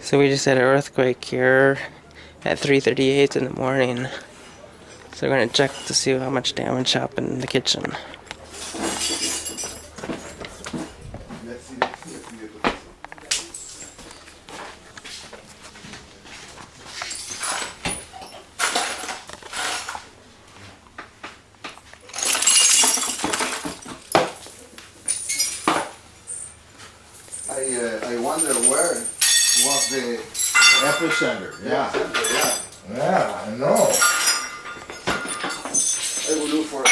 So we just had an earthquake here at 3:38 in the morning. So we're gonna check to see how much damage happened in the kitchen. I wonder where was the epicenter. Yeah. yeah. Yeah, I know. I will look for it.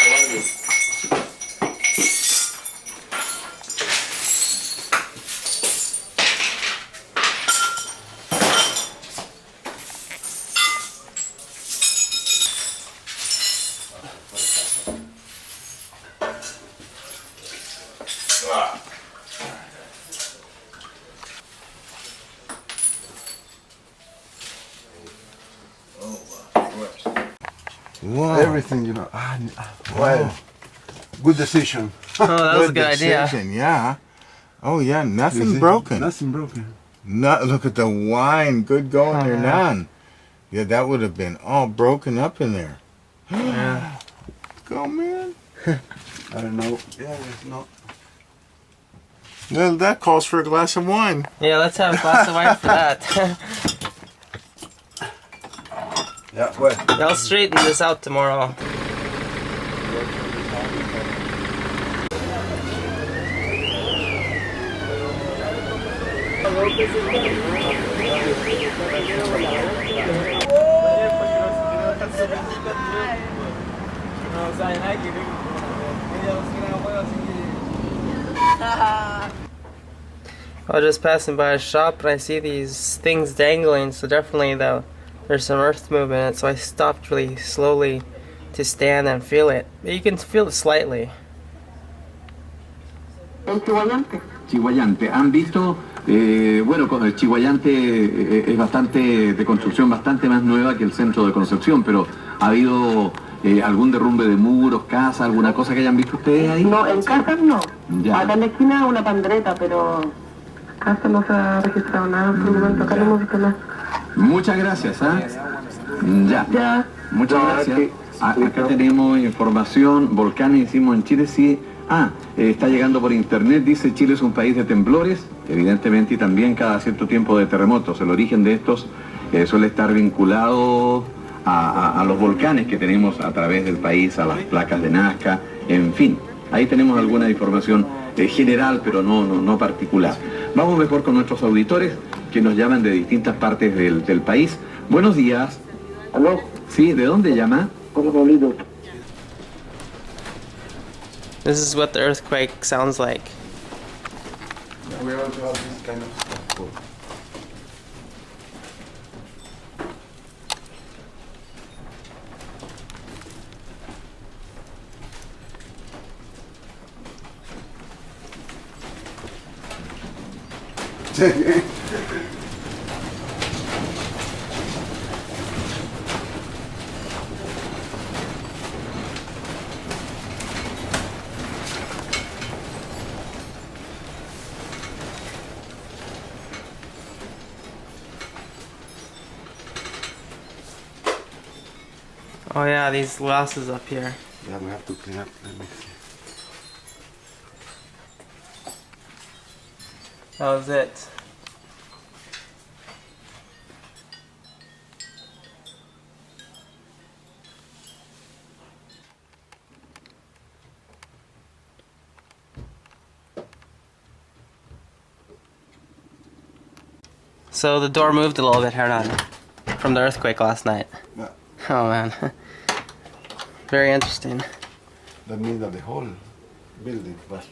Wow. Everything, you know. Well, good decision. Oh, that was a good idea. decision, yeah. Oh yeah, nothing broken. Nothing broken. Look at the wine. Good going there, none. Yeah, that would have been all broken up in there. Yeah. Go, man. I don't know. Yeah, there's no. Well, that calls for a glass of wine. Yeah, let's have a glass of wine for that. Yeah, well. I'll straighten this out tomorrow. I was just passing by a shop and I see these things dangling, so definitely there's some earth movement in it, so I stopped really slowly to stand and feel it. You can feel it slightly. El Chihuayante. Chihuayante. ¿Han visto? Bueno, el Chihuayante es bastante de construcción bastante más nueva que el centro de Concepción, pero ¿ha habido algún derrumbe de muros, casas, alguna cosa que hayan visto ustedes ahí? No, en casas no. Ya. Acá en la esquina una pandreta, pero casa no se ha registrado nada por el momento. Acá no hemos visto nada. Muchas gracias, ¿ah? Ya. Ya. Muchas gracias. Acá tenemos información, volcanes hicimos en Chile, sí. Está llegando por internet, dice Chile es un país de temblores, evidentemente, y también cada cierto tiempo de terremotos. El origen de estos suele estar vinculado a los volcanes que tenemos a través del país, a las placas de Nazca, en fin. Ahí tenemos alguna información general, pero no particular. Vamos mejor con nuestros auditores que nos llaman de distintas partes del país. Buenos días. ¿Aló? Sí, ¿de dónde llama? Hola, Pablito. This is what the earthquake sounds like. We also have this kind of stuff. Oh yeah, these glasses up here. Yeah, we have to clean up. Let me see. That was it. So the door moved a little bit, Hernan, from the earthquake last night. Yeah. Oh man. Very interesting. That means that the whole building was.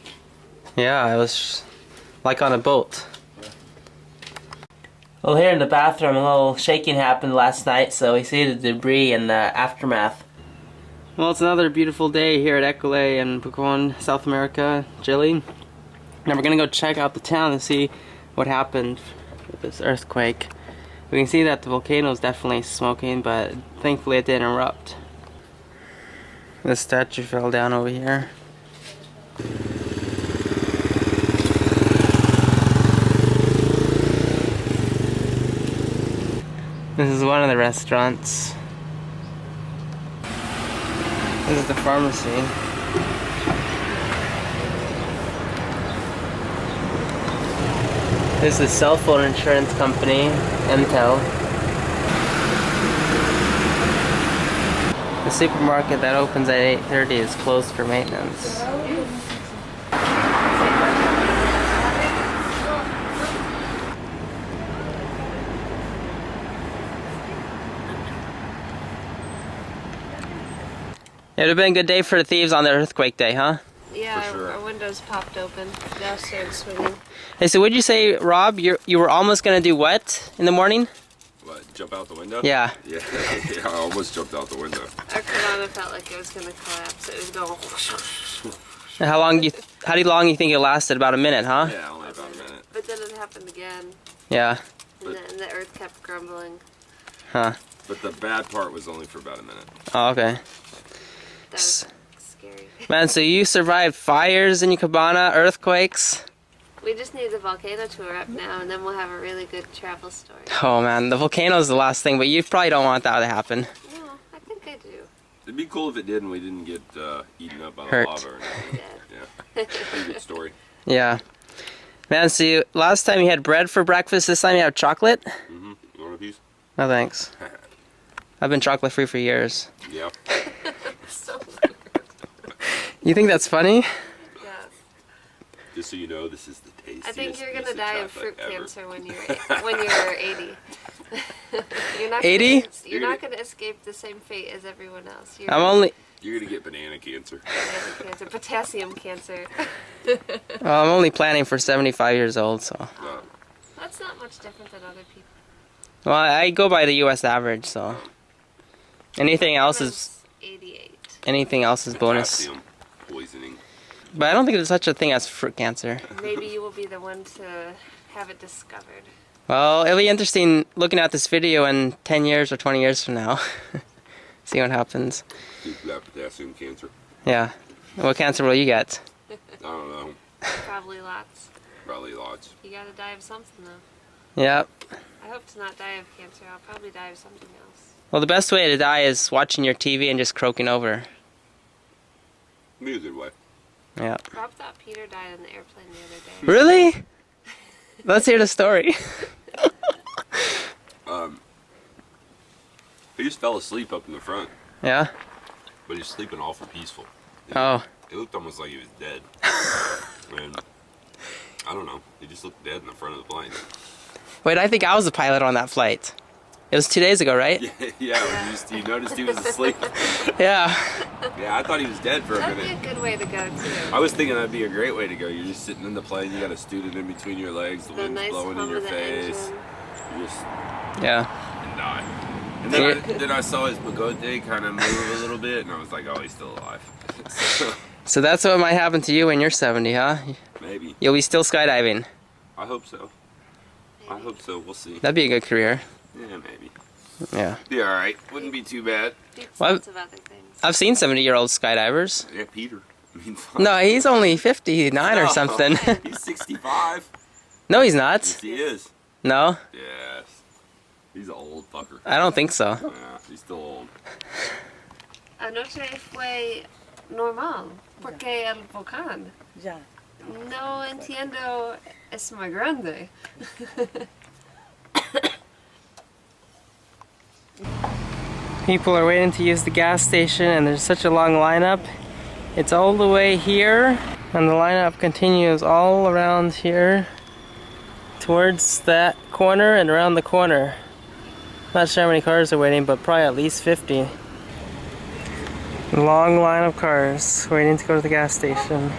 Yeah, I was like on a boat. Well, here in the bathroom, a little shaking happened last night, so we see the debris and the aftermath. Well, it's another beautiful day here at École in Pucon, South America, Chile. Now we're gonna go check out the town and see what happened with this earthquake. We can see that the volcano is definitely smoking, but thankfully it didn't erupt. The statue fell down over here. This is one of the restaurants. This is the pharmacy. This is the cell phone insurance company, Intel. The supermarket that opens at 8:30 is closed for maintenance. It would have been a good day for the thieves on the earthquake day, huh? Yeah, sure. our windows popped open. Now started swinging. Hey, so what'd you say, Rob? You were almost gonna do what in the morning? What, jump out the window? Yeah. Yeah, yeah, I almost jumped out the window. Our cabana felt like it was going to collapse. It was going. And how long long you think it lasted? About a minute, huh? Yeah, only about a minute. But then it happened again, Yeah. and the earth kept grumbling. Huh. But the bad part was only for about a minute. Oh, okay. That was scary. Man, so you survived fires in your cabana, earthquakes. We just need the volcano tour up now, and then we'll have a really good travel story. Oh man, the volcano's the last thing, but you probably don't want that to happen. No, I think I do. It'd be cool if it did and we didn't get eaten up by the Hurt. lava or anything. Yeah. Yeah, pretty good story. Yeah. Man, so last time you had bread for breakfast, this time you have chocolate? Mm-hmm. You want a piece? No thanks. I've been chocolate free for years. Yeah. So You think that's funny? yeah. Just so you know, this is the tastiest I think you're piece gonna die of chocolate fruit ever. cancer when you're 80. You're not 80? Gonna, you're not gonna escape the same fate as everyone else. You're I'm only You're gonna get banana cancer. banana cancer, potassium cancer. I'm only planning for 75 years old, so. No. That's not much different than other people. Well, I go by the US average, so. Anything else is 88. anything else is bonus. Potassium poisoning. But I don't think there's such a thing as fruit cancer. Maybe you will be the one to have it discovered. Well, it'll be interesting looking at this video in 10 years or 20 years from now. See what happens. People have potassium cancer. Yeah. What cancer will you get? I don't know. Probably lots. Probably lots. You gotta die of something though. Yep. I hope to not die of cancer. I'll probably die of something else. Well, the best way to die is watching your TV and just croaking over. Be a good way. Yeah. Rob thought Peter died on the airplane the other day. Really? Let's hear the story. He just fell asleep up in the front, Yeah? but he's sleeping awful peaceful. Oh. It looked almost like he was dead. And I don't know. He just looked dead in the front of the plane. Wait, I think I was the pilot on that flight. It was 2 days ago, right? Yeah. You noticed he was asleep. Yeah. Yeah, I thought he was dead for a That'd be minute. a good way to go too. I was thinking that'd be a great way to go. You're just sitting in the plane. You got a student in between your legs. The The wind's nice blowing in hum your of the face. engine. You just Yeah. and die. And then I saw his bigote kind of move a little bit, and I was like, oh, he's still alive. So, So that's what might happen to you when you're 70, huh? maybe. You'll be still skydiving. I hope so. I hope so. We'll see. That'd be a good career. Yeah, maybe. Yeah. Be all right. Wouldn't be too bad. Beats Well, lots of other things. I've seen 70-year-old skydivers. Yeah, Peter. I mean, No, he's only 59 or No. something. He's 65. No, he's Yes, not. he is. No, Yes. He's an old fucker. I don't think so. Yeah, he's still old. Anoche fue normal, porque el volcán. Ya. No entiendo, es muy grande. People are waiting to use the gas station and there's such a long lineup. It's all the way here and the lineup continues all around here towards that corner and around the corner. Not sure how many cars are waiting, but probably at least 50. Long line of cars waiting to go to the gas station.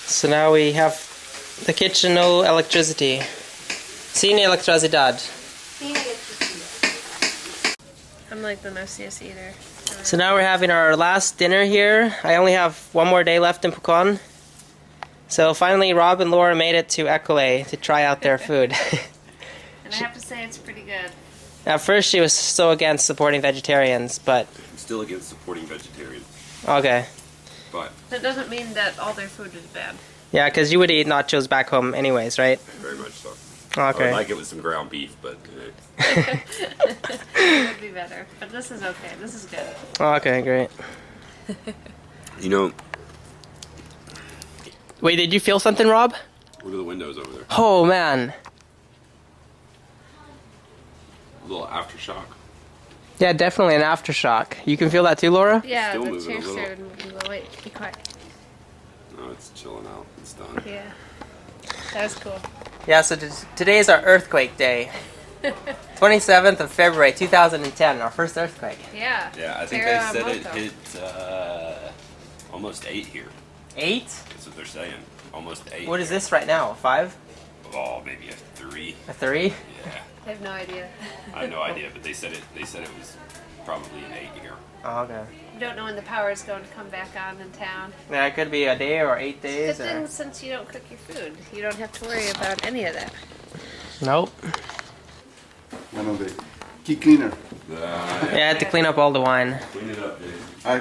So now we have the kitchen, no electricity. Sin electricidad. I'm like the messiest eater. So now we're having our last dinner here. I only have one more day left in Pucon. So finally Rob and Laura made it to Ekole to try out their food. And I have to say it's pretty good. At first she was so against supporting vegetarians, but I'm still against supporting vegetarians. okay. but That doesn't mean that all their food is bad. Yeah, because you would eat nachos back home anyways, right? very much so. Oh, I would okay. like it with some ground beef, but It would be better. But this is okay. This is good. Oh, okay, great. you know, Wait, did you feel something, Rob? look at the windows over there. Oh, man. A little aftershock. Yeah, definitely an aftershock. You can feel that too, Laura? Yeah, Still the moving a chair little. started moving a little. Wait, be quiet. No, it's chilling out. It's done. Yeah. That was cool. Yeah, so today is our earthquake day. 27th of February, 2010, our first earthquake. Yeah. Yeah, I think they said it hit almost 8 here. 8? That's what they're saying. Almost 8. What is this right now? 5? Oh, maybe a 3. A 3? Yeah, I have no idea. I have no idea, but they said it. They said it was probably an 8 here. Oh, okay. We don't know when the power is going to come back on in town. Yeah, it could be a day or 8 Good days. thing since you don't cook your food, you don't have to worry about any of that. Nope. One of the key cleaner. Yeah, I had to clean up all the wine. Clean it up, Jason. I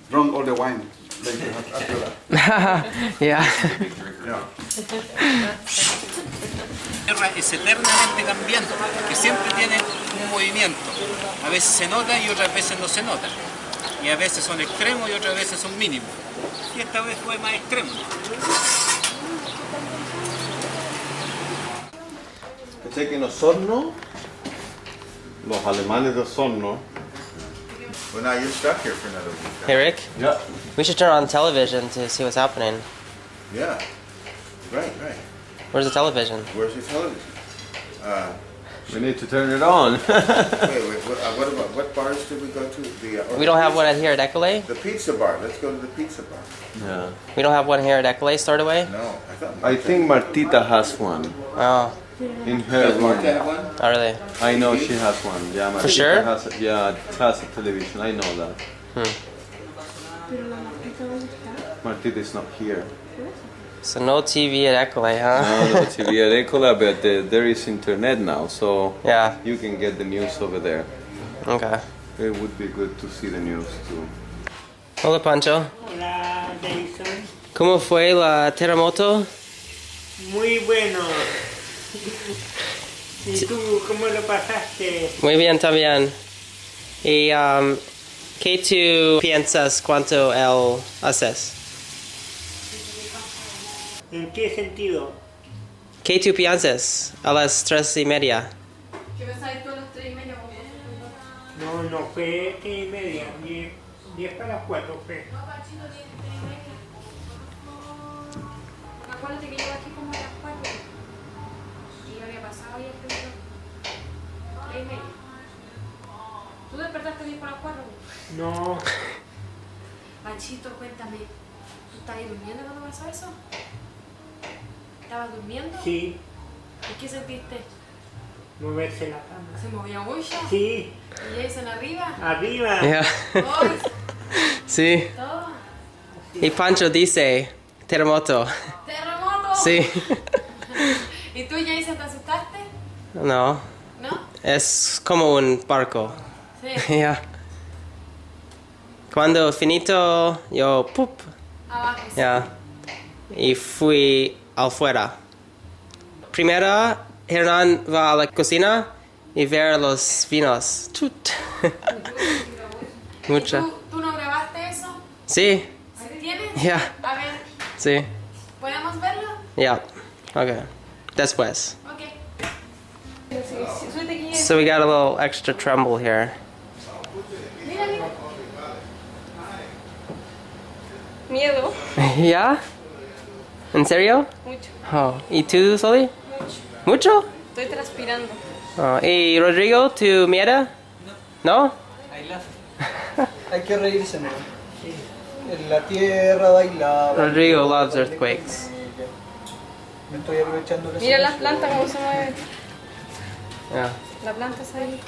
drunk all the wine later after that. Yeah. Big drinker. Yeah. La Tierra es eternamente cambiante, que siempre tiene un movimiento. A veces se nota y otras veces no se nota. Y a veces son extremos y otras veces son mínimos. Y esta vez fue más extremo. Pensé que en Osorno, los alemanes de Osorno. Well, now you're stuck here for another week. Hey, Rick, Yeah. we should turn on television to see what's happening. Yeah. Right, right. Where's the television? Where's your television? We need to turn it on. Wait, what about, what bars did we go to? We don't have one here at Ecole? The pizza bar. Let's go to the pizza bar. Yeah. We don't have one here at Ecole, stored away? No, I thought. I think Martita has one Oh, in her Does Marta room. have one? oh really? I know she has one. Yeah, Martita sure? has it has a television. I know that. Martita is not here. So no TV at Ecole, huh? No TV at Ecola, but there is internet now, so Yeah, you can get the news over there. okay. It would be good to see the news too. Hola, Pancho. Hola, Jason. ¿Cómo fue la terremoto? Muy bueno. ¿Y tú cómo lo pasaste? Muy bien también. ¿Y qué tú piensas cuánto él haces? ¿En qué sentido? ¿Qué tú piensas a las 3:30? No, no fue 3:30, 10 para las 4 fue. Acuérdate que llego aquí como a las 4 y yo había pasado ya primero 3:30. ¿Tú despertaste bien por las 4? No, Panchito, cuéntame, ¿tú estabas durmiendo cuando pasó eso? ¿Estabas durmiendo? sí, ¿Y qué sentiste? moverse la cama. ¿Se movía mucho? Sí, ¿Y Jason arriba? arriba. Yeah. ¡Ay! Sí. ¿Todo? Y Pancho dice terremoto. ¡Terremoto! Sí. ¿Y tú, Jason, te asustaste? No, ¿No? es como un barco. Sí. Yeah. Cuando finito, yo ¡pup! Abajo. Sí. Yeah. Y fui afuera. Primero, Hernán va a la cocina y ver los vinos. Chut. Mucha. ¿Tú no grabaste eso? Sí. ¿Sí tienes? Yeah. A ver, Sí. ¿podemos verlo? Yeah. Okay. Después. Ok. Suerte que So we got a little extra tremble here. Mira, mira. Miedo. ¿Ya? ¿En serio? Mucho. Oh. ¿Y tú, Soli? ¿Mucho? Estoy transpirando. Oh. ¿Y Rodrigo, tu miedo? No. Hay que reírse, ¿no? En la tierra bailaba. Rodrigo loves earthquakes. Me estoy aprovechando la Mira las situación. plantas cómo se mueven. Yeah. La planta está ahí.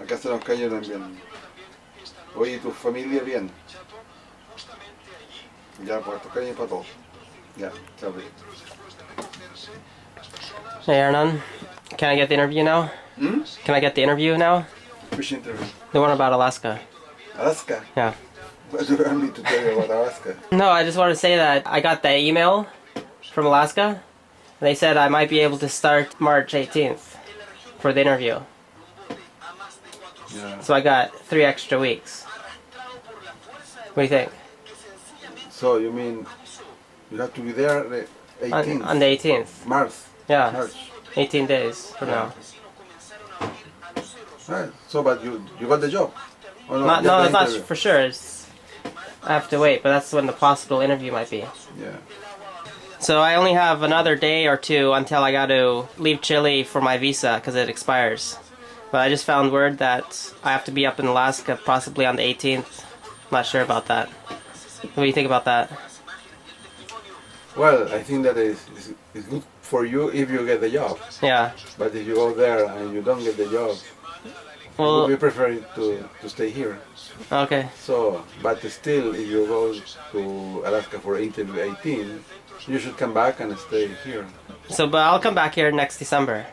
Acá se nos cayó también. Oye, ¿tu familia bien? Ya, pues estos cariños para todos. Ya, chao. Hey Hernan, can I get the interview now? Can I get the interview now? Which interview? The one about Alaska. Alaska? Yeah. What do you want me to tell you about Alaska? No, I just want to say that I got the email from Alaska. They said I might be able to start March 18th for the interview. Yeah. So I got 3 extra weeks. What do you think? So you mean you have to be there the 18th? On the 18th. March. Yeah. March. 18 days from now. Right. So, but you got the job? Or No, just no, the it's not interview? for sure. I have to wait, but that's when the possible interview might be. Yeah. So I only have another day or two until I got to leave Chile for my visa because it expires. But I just found word that I have to be up in Alaska possibly on the 18th. I'm not sure about that. What do you think about that? Well, I think that is good for you if you get the job. Yeah. But if you go there and you don't get the job, Well, we prefer to stay here. Okay. So, but still, if you go to Alaska for interview 18, you should come back and stay here. So, but I'll come back here next December.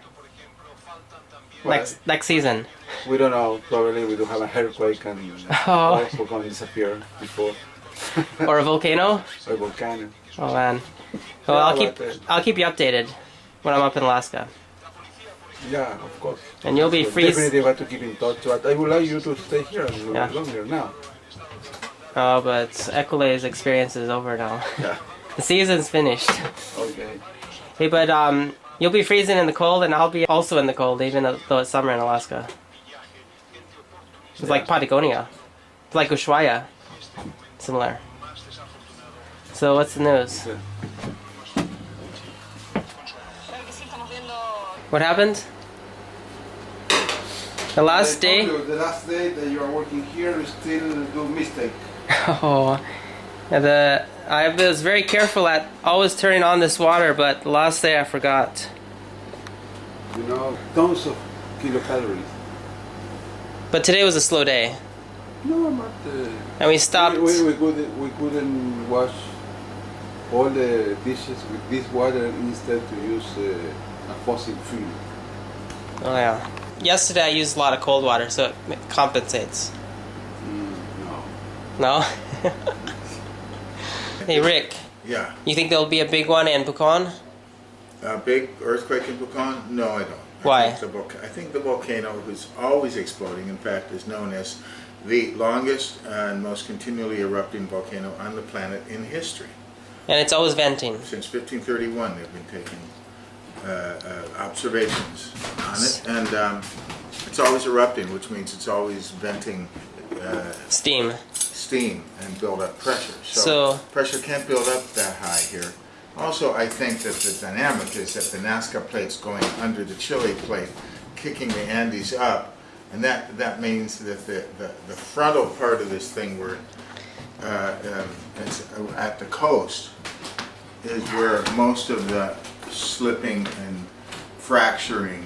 Well, Next season. We don't know. Probably we don't have a earthquake and Oh. Pucon disappear before. Or a volcano? Or volcano. Oh man. Well, Yeah, I'll keep you updated when I'm up in Alaska. Yeah, of course. And you'll be So free. Definitely have to keep in touch. But I would like you to stay here a little Yeah. bit longer now. Oh, but Ecuale's experience is over now. Yeah. The season's finished. Okay. Hey, but you'll be freezing in the cold, and I'll be also in the cold, even though it's summer in Alaska. It's like Patagonia. It's like Ushuaia. Similar. So what's the news? What happened? The last day? The last day that you are working here, you still do mistake. Oh, yeah, I was very careful at always turning on this water, but the last day I forgot. You know, tons of kilocalories. But today was a slow day. No, not. And we stopped. We couldn't wash all the dishes with this water instead to use a faucet fuel. Oh yeah. Yesterday I used a lot of cold water, so it compensates. No. No? Hey Rick. Yeah. You think there'll be a big one in Pucon? A big earthquake in Pucon? No, I don't. Why? I think the volcano is always exploding. In fact, is known as the longest and most continually erupting volcano on the planet in history. And it's always venting. Since 1531, they've been taking observations on it, and it's always erupting, which means it's always venting steam and build up pressure. So pressure can't build up that high here. Also, I think that the dynamic is that the Nazca plate's going under the Chile plate, kicking the Andes up, and that means that the frontal part of this thing, where it's at the coast, is where most of the slipping and fracturing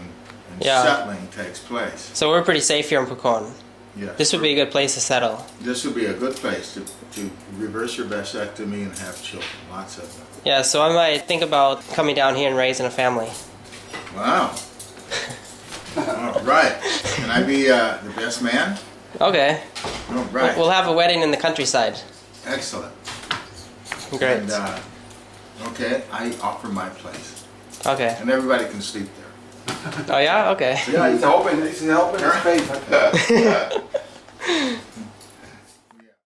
and settling takes place. So we're pretty safe here in Pucon. Yes. This would be a good place to settle. This would be a good place to reverse your vasectomy and have children, lots of them. Yeah, so I might think about coming down here and raising a family. Wow. All right. Can I be the best man? Okay. All right. We'll have a wedding in the countryside. Excellent. Great. And, okay, I offer my place. Okay. And everybody can sleep there. Oh yeah? Okay. Yeah, it's an open space.